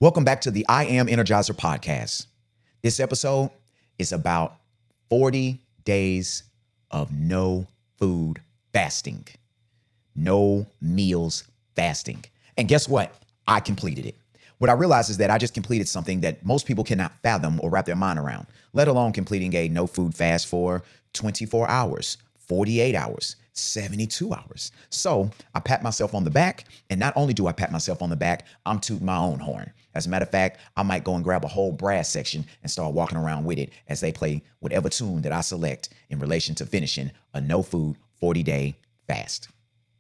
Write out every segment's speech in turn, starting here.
Welcome back to the I Am Energizer podcast. This episode is about 40 days of no food fasting, no meals fasting. And guess what? I completed it. What I realized is that I just completed something that most people cannot fathom or wrap their mind around, let alone completing a no food fast for 24 hours, 48 hours, 72 hours. So I pat myself on the back. And not only do I pat myself on the back, I'm tooting my own horn. As a matter of fact, I might go and grab a whole brass section and start walking around with it as they play whatever tune that I select in relation to finishing a no food 40-day fast.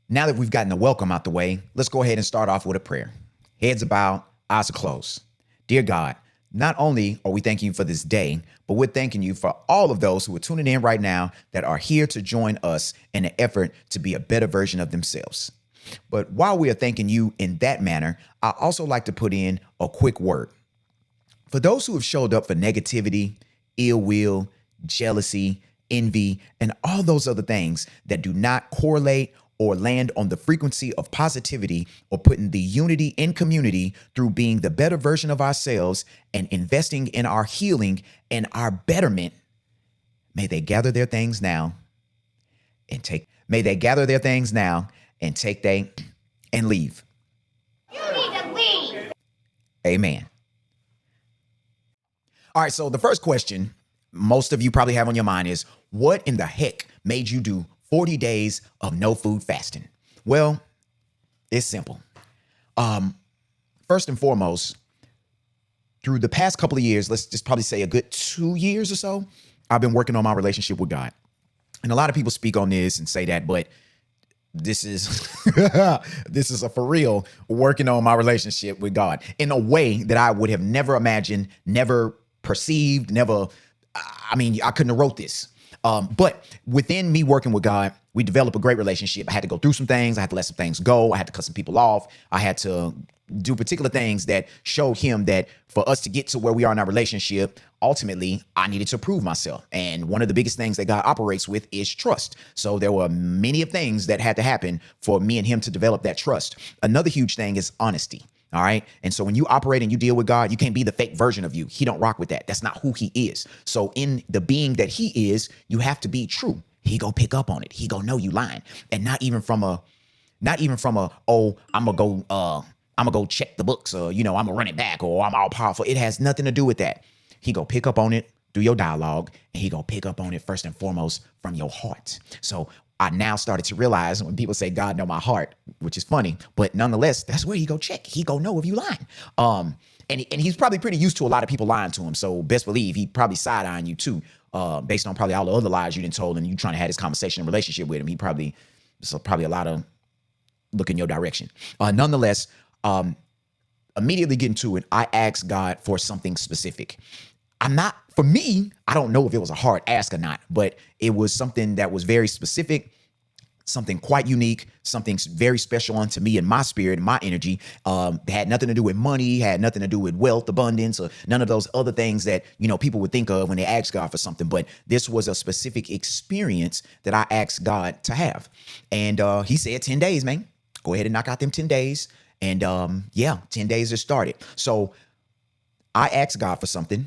Now that we've gotten the welcome out the way, let's go ahead and start off with a prayer. Heads are bowed, eyes are closed. Dear God, not only are we thanking you for this day, but we're thanking you for all of those who are tuning in right now that are here to join us in an effort to be a better version of themselves. But while we are thanking you in that manner, I also like to put in a quick word. For those who have showed up for negativity, ill will, jealousy, envy, and all those other things that do not correlate or land on the frequency of positivity or putting the unity in community through being the better version of ourselves and investing in our healing and our betterment, may they gather their things now and take they and leave. You need to leave. Amen. All right, so the first question most of you probably have on your mind is, what in the heck made you do 40 days of no food fasting? Well, it's simple. First and foremost, through the past couple of years, let's just probably say a good 2 years or so, I've been working on my relationship with God. And a lot of people speak on this and say that, but this is this is a for real working on my relationship with God in a way that I would have never imagined, never perceived, I couldn't have wrote this. But within me working with God, we developed a great relationship. I had to go through some things. I had to let some things go. I had to cut some people off. I had to do particular things that showed him that for us to get to where we are in our relationship, ultimately, I needed to prove myself. And one of the biggest things that God operates with is trust. So there were many of things that had to happen for me and him to develop that trust. Another huge thing is honesty. All right. And so when you operate and you deal with God, you can't be the fake version of you. He don't rock with that. That's not who he is. So in the being that he is, you have to be true. He gonna pick up on it. He gonna know you lying. And not even from a, oh, I'm gonna go check the books, or, I'm gonna run it back, or I'm all powerful. It has nothing to do with that. He gonna pick up on it through your dialogue, and he gonna pick up on it first and foremost from your heart. So I now started to realize when people say God know my heart, which is funny, but nonetheless, that's where he go check. He go know if you lying. And he's probably pretty used to a lot of people lying to him. So best believe he probably side-eyeing you too, based on probably all the other lies you done told and you trying to have this conversation and relationship with him. There's probably a lot of look in your direction. Nonetheless, immediately getting to it, I asked God for something specific. For me, I don't know if it was a hard ask or not, but it was something that was very specific, something quite unique, something very special unto me and my spirit and my energy. Had nothing to do with money, had nothing to do with wealth, abundance, or none of those other things that, people would think of when they ask God for something. But this was a specific experience that I asked God to have. And he said 10 days, man. Go ahead and knock out them 10 days. And 10 days has started. So I asked God for something.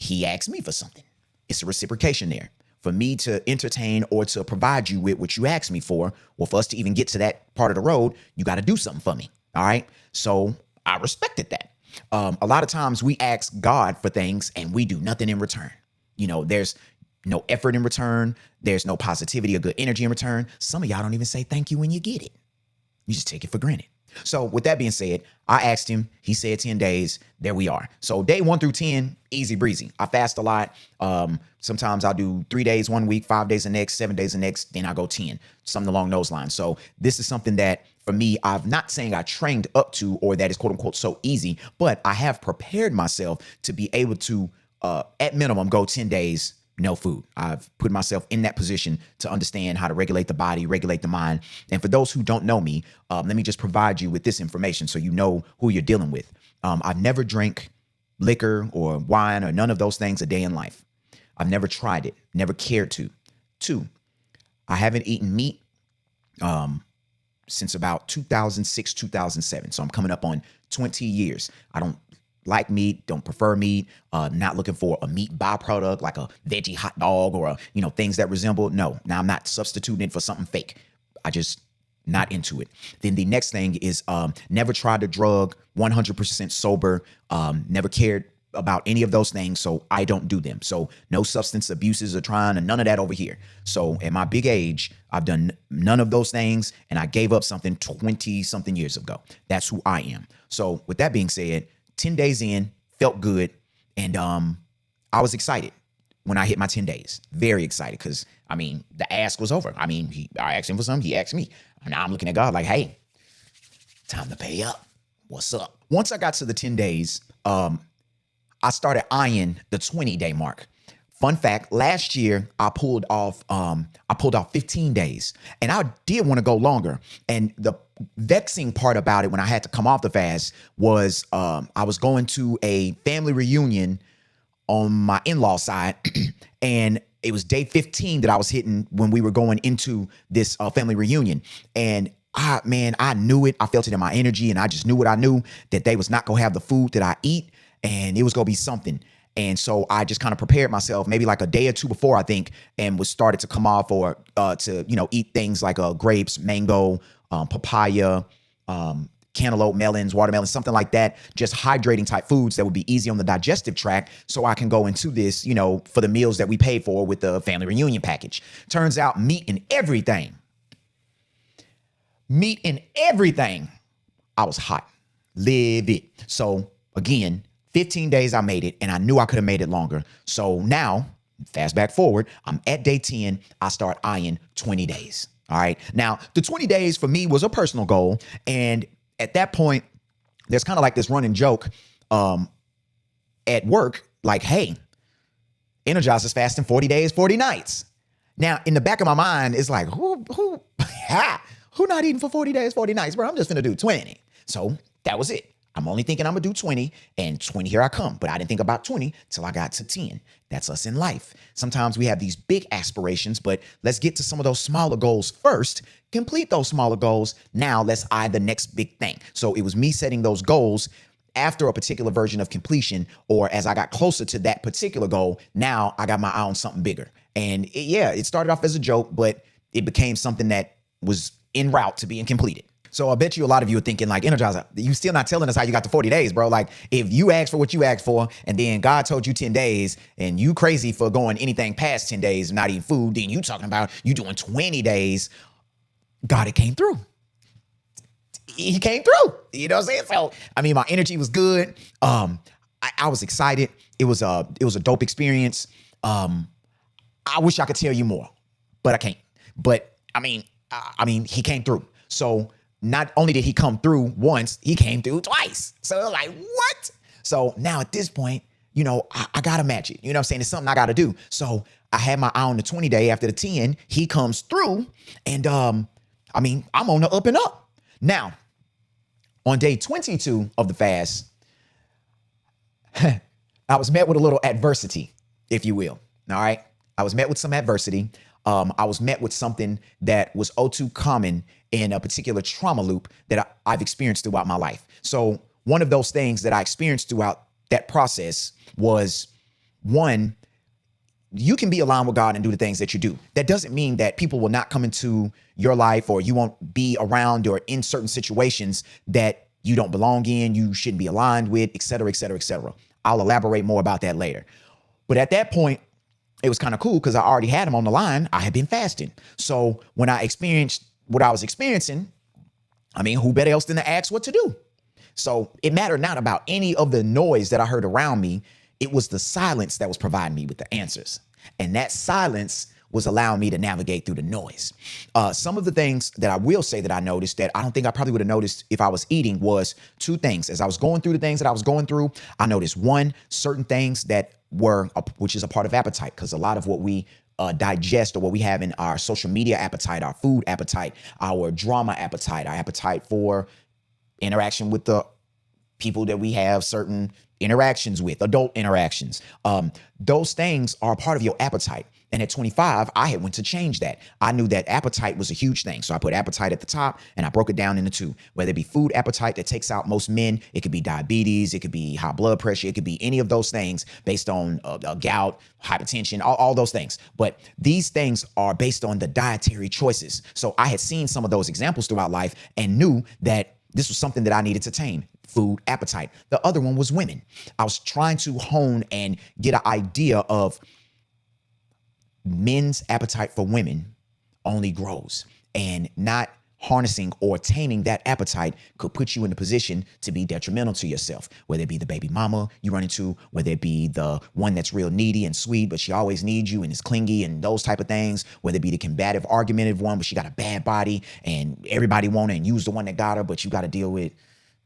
He asked me for something. It's a reciprocation there. For me to entertain or to provide you with what you asked me for, well, for us to even get to that part of the road, you got to do something for me. All right. So I respected that. A lot of times we ask God for things and we do nothing in return. There's no effort in return. There's no positivity or good energy in return. Some of y'all don't even say thank you when you get it. You just take it for granted. So with that being said, I asked him, he said 10 days, there we are. So day 1 through 10, easy breezy. I fast a lot. Sometimes I'll do 3 days, 1 week, 5 days the next, 7 days the next, then I go 10, something along those lines. So this is something that for me, I'm not saying I trained up to, or that is quote unquote so easy, but I have prepared myself to be able to, at minimum, go 10 days no food. I've put myself in that position to understand how to regulate the body, regulate the mind. And for those who don't know me, let me just provide you with this information so you know who you're dealing with. I've never drank liquor or wine or none of those things a day in life. I've never tried it, never cared to. 2, I haven't eaten meat since about 2006, 2007. So I'm coming up on 20 years. I don't like meat, don't prefer meat, not looking for a meat byproduct like a veggie hot dog or, things that resemble. No, now I'm not substituting it for something fake. I just not into it. Then the next thing is never tried a drug, 100% sober, never cared about any of those things. So I don't do them. So no substance abuses or trying and none of that over here. So at my big age, I've done none of those things and I gave up something 20 something years ago. That's who I am. So with that being said, 10 days in, felt good. And I was excited when I hit my 10 days. Very excited because, the ask was over. I asked him for something. He asked me. And now I'm looking at God like, hey, time to pay up. What's up? Once I got to the 10 days, I started eyeing the 20-day mark. Fun fact, last year I pulled off 15 days and I did want to go longer. And the vexing part about it when I had to come off the fast was I was going to a family reunion on my in-law side and it was day 15 that I was hitting when we were going into this family reunion. And I knew it. I felt it in my energy and I just knew what I knew, that they was not going to have the food that I eat and it was going to be something. And so I just kind of prepared myself maybe like a day or two before, I think, and was started to come off or to, eat things like grapes, mango, papaya, cantaloupe, melons, watermelons, something like that. Just hydrating type foods that would be easy on the digestive tract so I can go into this, for the meals that we paid for with the family reunion package. Turns out meat and everything. Meat and everything. I was hot. Live it. So again, 15 days I made it and I knew I could have made it longer. So now, fast back forward, I'm at day 10. I start eyeing 20 days. All right. Now, the 20 days for me was a personal goal. And at that point, there's kind of like this running joke at work, like, hey, Energizer's fasting 40 days, 40 nights. Now, in the back of my mind, it's like, who not eating for 40 days, 40 nights, bro? I'm just going to do 20. So that was it. I'm only thinking I'm going to do 20 and 20, here I come. But I didn't think about 20 till I got to 10. That's us in life. Sometimes we have these big aspirations, but let's get to some of those smaller goals first. Complete those smaller goals. Now let's eye the next big thing. So it was me setting those goals after a particular version of completion, or as I got closer to that particular goal, now I got my eye on something bigger. And it started off as a joke, but it became something that was en route to being completed. So I bet you a lot of you are thinking like, Energizer, you still not telling us how you got to 40 days, bro. Like if you asked for what you asked for and then God told you 10 days and you crazy for going anything past 10 days, not eating food, then you talking about you doing 20 days. God, it came through. He came through. You know what I'm saying? So, my energy was good. I was excited. It was a dope experience. I wish I could tell you more, but I can't. But he came through. So not only did he come through once, he came through twice. So like, what? So now at this point, I got to match it. You know what I'm saying? It's something I got to do. So I had my eye on the 20 day after the 10. He comes through and, I'm on the up and up. Now, on day 22 of the fast, I was met with a little adversity, if you will. All right. I was met with some adversity. I was met with something that was oh too common in a particular trauma loop that I've experienced throughout my life. So one of those things that I experienced throughout that process was, one, you can be aligned with God and do the things that you do. That doesn't mean that people will not come into your life or you won't be around or in certain situations that you don't belong in, you shouldn't be aligned with, et cetera, et cetera, et cetera. I'll elaborate more about that later. But at that point, it was kind of cool because I already had him on the line. I had been fasting. So when I experienced what I was experiencing, who better else than to ask what to do? So it mattered not about any of the noise that I heard around me. It was the silence that was providing me with the answers. And that silence was allowing me to navigate through the noise. Some of the things that I will say that I noticed that I don't think I probably would have noticed if I was eating was two things. As I was going through the things that I was going through, I noticed one, certain things that which is a part of appetite, because a lot of what we digest or what we have in our social media appetite, our food appetite, our drama appetite, our appetite for interaction with the people that we have certain interactions with, adult interactions. Those things are a part of your appetite. And at 25, I had went to change that. I knew that appetite was a huge thing. So I put appetite at the top and I broke it down into two, whether it be food appetite that takes out most men. It could be diabetes. It could be high blood pressure. It could be any of those things based on gout, hypertension, all those things. But these things are based on the dietary choices. So I had seen some of those examples throughout life and knew that this was something that I needed to tame. Food appetite. The other one was women. I was trying to hone and get an idea of men's appetite for women only grows, and not harnessing or taming that appetite could put you in a position to be detrimental to yourself, whether it be the baby mama you run into, whether it be the one that's real needy and sweet, but she always needs you and is clingy and those type of things, whether it be the combative, argumentative one, but she got a bad body and everybody want her and use the one that got her, but you got to deal with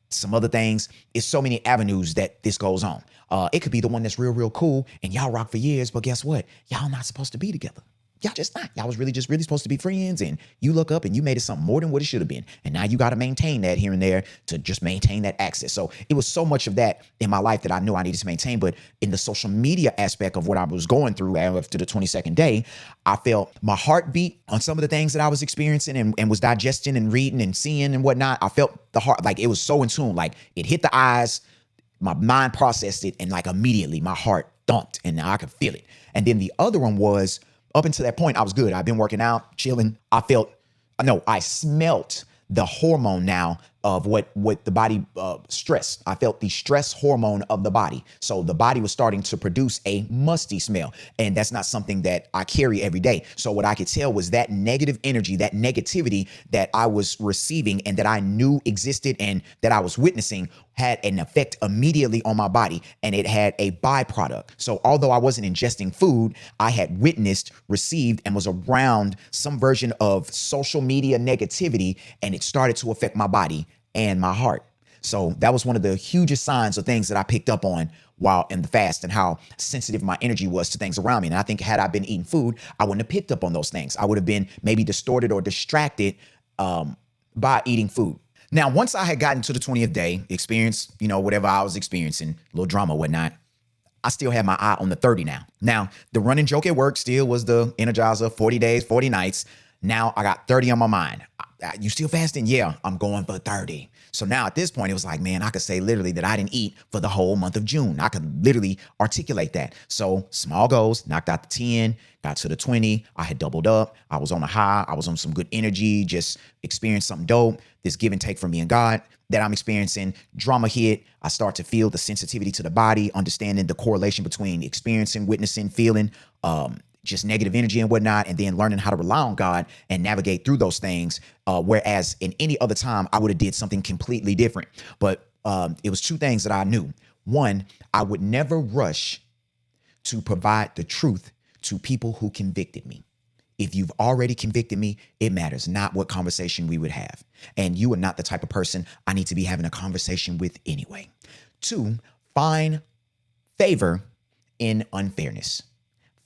some other things. It's so many avenues that this goes on. It could be the one that's real cool and y'all rock for years, but guess what? Y'all not supposed to be together. Y'all just not. Y'all was really supposed to be friends, and you look up and you made it something more than what it should have been. And now you got to maintain that here and there to just maintain that access. So it was so much of that in my life that I knew I needed to maintain. But in the social media aspect of what I was going through after the 22nd day, I felt my heartbeat on some of the things that I was experiencing and was digesting and reading and seeing and whatnot. I felt the heart, like it was so in tune, like it hit the eyes, my mind processed it, and like immediately my heart thumped and now I could feel it. And then the other one was, up until that point, I was good. I've been working out, chilling. I smelt the hormone now of what the body stress. I felt the stress hormone of the body. So the body was starting to produce a musty smell. And that's not something that I carry every day. So what I could tell was that negative energy, that negativity that I was receiving and that I knew existed and that I was witnessing had an effect immediately on my body, and it had a byproduct. So although I wasn't ingesting food, I had witnessed, received, and was around some version of social media negativity, and it started to affect my body and my heart. So that was one of the hugest signs of things that I picked up on while in the fast, and how sensitive my energy was to things around me. And I think had I been eating food, I wouldn't have picked up on those things. I would have been maybe distorted or distracted by eating food. Now, once I had gotten to the 20th day, experienced, whatever I was experiencing, a little drama, whatnot, I still had my eye on the 30 now. Now, the running joke at work still was the Energizer, 40 days, 40 nights. Now I got 30 on my mind. You still fasting? Yeah, I'm going for 30. So now at this point, it was like, man, I could say literally that I didn't eat for the whole month of June. I could literally articulate that. So small goals, knocked out the 10, got to the 20. I had doubled up. I was on a high. I was on some good energy, just experienced something dope. This give and take from me and God that I'm experiencing. Drama hit. I start to feel the sensitivity to the body, understanding the correlation between experiencing, witnessing, feeling, just negative energy and whatnot, and then learning how to rely on God and navigate through those things. Whereas in any other time, I would have did something completely different. But it was two things that I knew. One, I would never rush to provide the truth to people who convicted me. If you've already convicted me, it matters not what conversation we would have. And you are not the type of person I need to be having a conversation with anyway. Two, find favor in unfairness.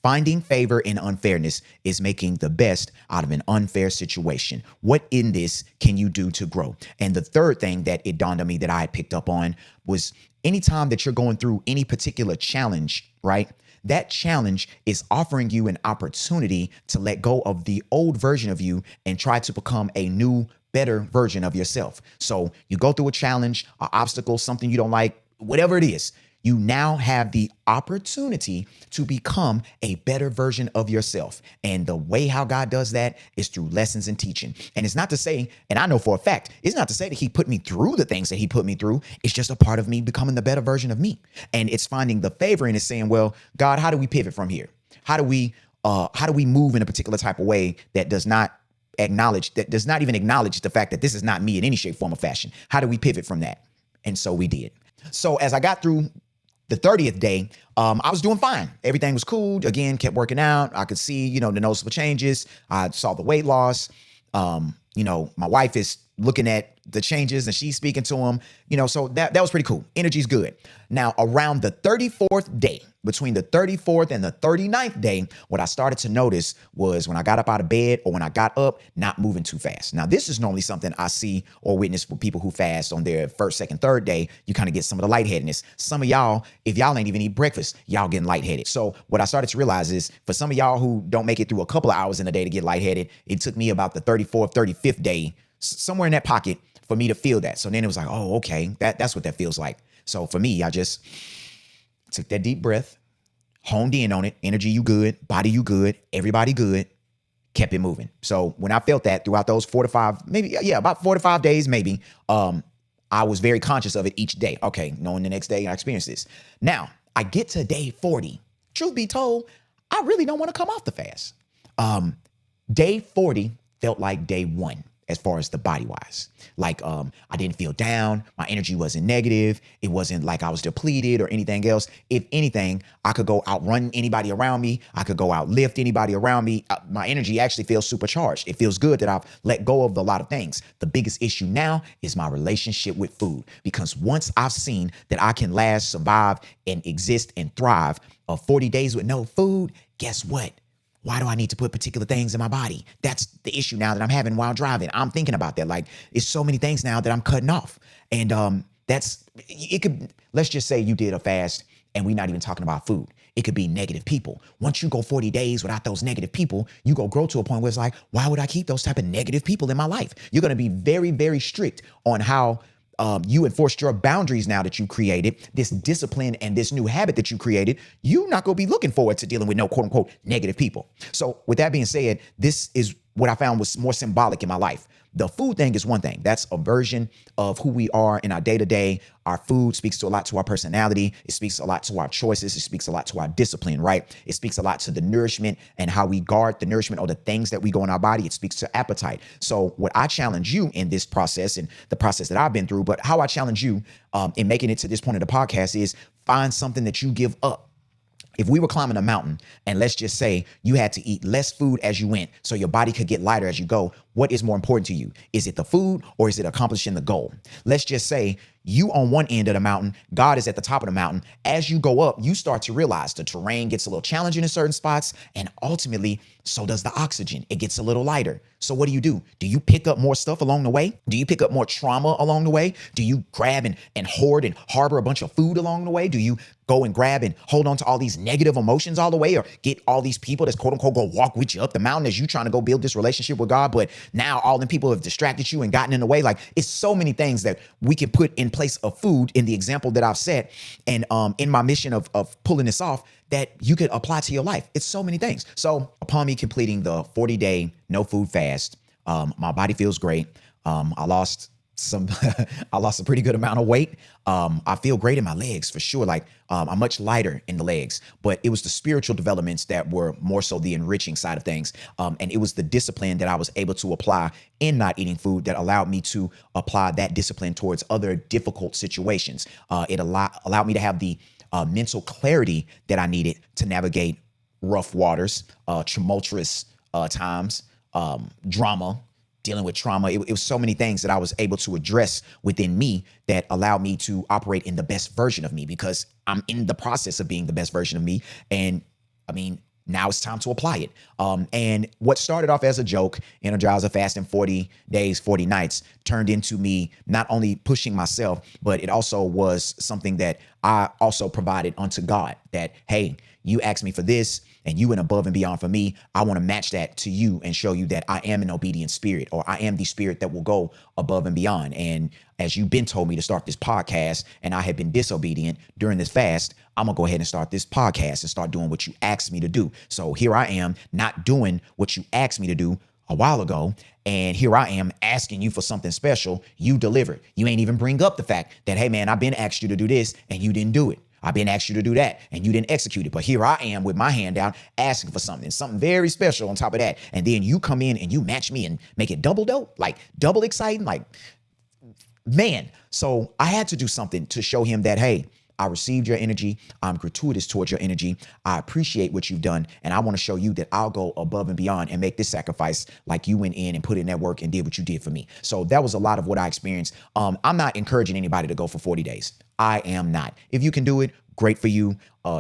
Finding favor in unfairness is making the best out of an unfair situation. What in this can you do to grow? And the third thing that it dawned on me that I had picked up on was anytime that you're going through any particular challenge, right? That challenge is offering you an opportunity to let go of the old version of you and try to become a new, better version of yourself. So you go through a challenge, an obstacle, something you don't like, whatever it is. You now have the opportunity to become a better version of yourself. And the way how God does that is through lessons and teaching. And it's not to say, and I know for a fact, it's not to say that he put me through the things that he put me through. It's just a part of me becoming the better version of me. And it's finding the favor in it, saying, well, God, how do we pivot from here? How do we move in a particular type of way that does not even acknowledge the fact that this is not me in any shape, form, or fashion? How do we pivot from that? And so we did. So as I got through the 30th day, I was doing fine. Everything was cool. Again, kept working out. I could see, the noticeable changes. I saw the weight loss. My wife is looking at the changes and she's speaking to him, so that was pretty cool. Energy's good. Now, around the 34th day, between the 34th and the 39th day, what I started to notice was when I got up out of bed or when I got up, not moving too fast. Now, this is normally something I see or witness with people who fast on their first, second, third day. You kind of get some of the lightheadedness. Some of y'all, if y'all ain't even eat breakfast, y'all getting lightheaded. So what I started to realize is for some of y'all who don't make it through a couple of hours in a day to get lightheaded, it took me about the 34th, 35th day, somewhere in that pocket for me to feel that. So then it was like, oh, okay, that's what that feels like. So for me, I just took that deep breath, honed in on it. Energy, you good. Body, you good. Everybody good. Kept it moving. So when I felt that throughout those 4 to 5, about 4 to 5 days, maybe, I was very conscious of it each day. Okay, knowing the next day I experienced this. Now, I get to day 40. Truth be told, I really don't want to come off the fast. Day 40 felt like day 1. As far as the body wise, like I didn't feel down. My energy wasn't negative. It wasn't like I was depleted or anything else. If anything, I could go outrun anybody around me. I could go outlift anybody around me. My energy actually feels supercharged. It feels good that I've let go of a lot of things. The biggest issue now is my relationship with food, because once I've seen that I can last, survive, and exist and thrive 40 days with no food, guess what? Why do I need to put particular things in my body? That's the issue now that I'm having while driving. I'm thinking about that. Like, it's so many things now that I'm cutting off. And let's just say you did a fast and we're not even talking about food. It could be negative people. Once you go 40 days without those negative people, you go grow to a point where it's like, why would I keep those type of negative people in my life? You're going to be very, very strict on how you enforced your boundaries now that you created, this discipline and this new habit that you created. You're not going to be looking forward to dealing with no quote unquote negative people. So with that being said, this is what I found was more symbolic in my life. The food thing is one thing. That's a version of who we are in our day to day. Our food speaks a lot to our personality. It speaks a lot to our choices. It speaks a lot to our discipline, right? It speaks a lot to the nourishment and how we guard the nourishment or the things that we go in our body. It speaks to appetite. So what I challenge you in this process and the process that I've been through, but how I challenge you in making it to this point of the podcast is find something that you give up. If we were climbing a mountain and let's just say you had to eat less food as you went so your body could get lighter as you go, what is more important to you? Is it the food or is it accomplishing the goal? Let's just say you on one end of the mountain, God is at the top of the mountain. As you go up, you start to realize the terrain gets a little challenging in certain spots, and ultimately, so does the oxygen. It gets a little lighter. So what do? Do you pick up more stuff along the way? Do you pick up more trauma along the way? Do you grab and hoard and harbor a bunch of food along the way? Do you go and grab and hold on to all these negative emotions all the way, or get all these people that's quote unquote go walk with you up the mountain as you trying to go build this relationship with God, but now all them people have distracted you and gotten in the way? Like, it's so many things that we can put in place of food in the example that I've set, and in my mission of pulling this off, that you could apply to your life. It's so many things. So upon me completing the 40-day no food fast, my body feels great. I lost a pretty good amount of weight. I feel great in my legs for sure. Like, I'm much lighter in the legs, but it was the spiritual developments that were more so the enriching side of things. And it was the discipline that I was able to apply in not eating food that allowed me to apply that discipline towards other difficult situations. It allowed me to have the mental clarity that I needed to navigate rough waters, tumultuous times, drama, dealing with trauma. It was so many things that I was able to address within me that allowed me to operate in the best version of me, because I'm in the process of being the best version of me. And I mean, now it's time to apply it. And what started off as a joke, Energizer fasting 40 days, 40 nights, turned into me not only pushing myself, but it also was something that I also provided unto God, that, hey, you asked me for this and you went above and beyond for me. I want to match that to you and show you that I am an obedient spirit, or I am the spirit that will go above and beyond. And as you've been told me to start this podcast and I have been disobedient during this fast, I'm going to go ahead and start this podcast and start doing what you asked me to do. So here I am, not doing what you asked me to do a while ago. And here I am asking you for something special. You delivered. You ain't even bring up the fact that, hey man, I've been asked you to do this and you didn't do it. I've been asked you to do that and you didn't execute it. But here I am with my hand down asking for something very special on top of that. And then you come in and you match me and make it double dope, like double exciting, like, man. So I had to do something to show him that, hey, I received your energy. I'm gratuitous towards your energy. I appreciate what you've done. And I want to show you that I'll go above and beyond and make this sacrifice like you went in and put in that work and did what you did for me. So that was a lot of what I experienced. I'm not encouraging anybody to go for 40 days. I am not. If you can do it, great for you.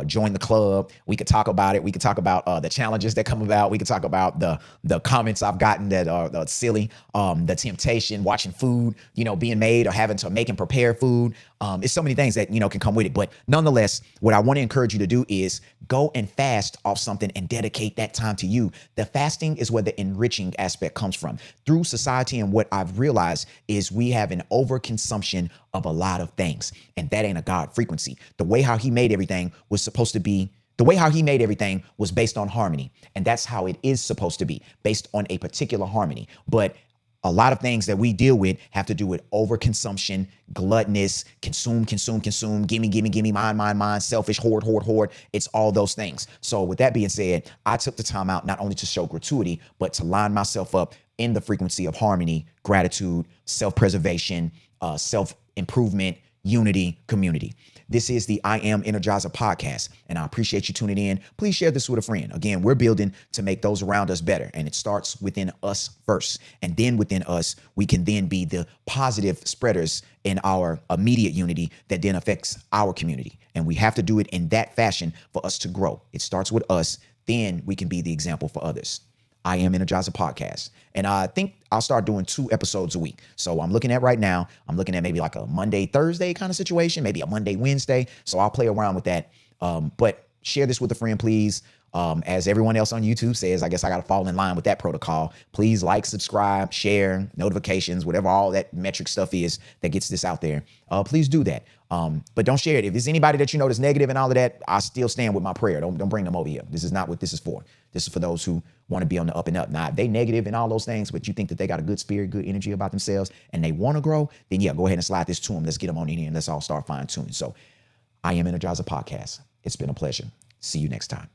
Join the club. We could talk about it. We could talk about the challenges that come about. We could talk about the comments I've gotten that are silly, the temptation, watching food, being made or having to make and prepare food. It's so many things that, can come with it. But nonetheless, what I want to encourage you to do is go and fast off something and dedicate that time to you. The fasting is where the enriching aspect comes from. Through society, and what I've realized is we have an overconsumption of a lot of things. And that ain't a God frequency. The way how he made everything was supposed to be, the way how he made everything was based on harmony. And that's how it is supposed to be, based on a particular harmony. But a lot of things that we deal with have to do with overconsumption, gluttonous, consume, gimme, mine, selfish, hoard. It's all those things. So with that being said, I took the time out not only to show gratuity, but to line myself up in the frequency of harmony, gratitude, self-preservation, self-improvement, unity, community. This is the I Am Energizer podcast, and I appreciate you tuning in. Please share this with a friend. Again, we're building to make those around us better, and it starts within us first. And then within us, we can then be the positive spreaders in our immediate unity that then affects our community. And we have to do it in that fashion for us to grow. It starts with us, then we can be the example for others. I Am Energizer podcast. And I think I'll start doing 2 episodes a week. So I'm looking at right now, I'm looking at maybe like a Monday, Thursday kind of situation, maybe a Monday, Wednesday. So I'll play around with that. But share this with a friend, please. As everyone else on YouTube says, I guess I got to fall in line with that protocol. Please like, subscribe, share, notifications, whatever all that metric stuff is that gets this out there. Please do that. But don't share it. If there's anybody that you know that's negative and all of that, I still stand with my prayer. Don't bring them over here. This is not what this is for. This is for those who want to be on the up and up. Now, if they negative and all those things, but you think that they got a good spirit, good energy about themselves, and they want to grow, then yeah, go ahead and slide this to them. Let's get them on in here and let's all start fine tuning. So I Am Energizer podcast. It's been a pleasure. See you next time.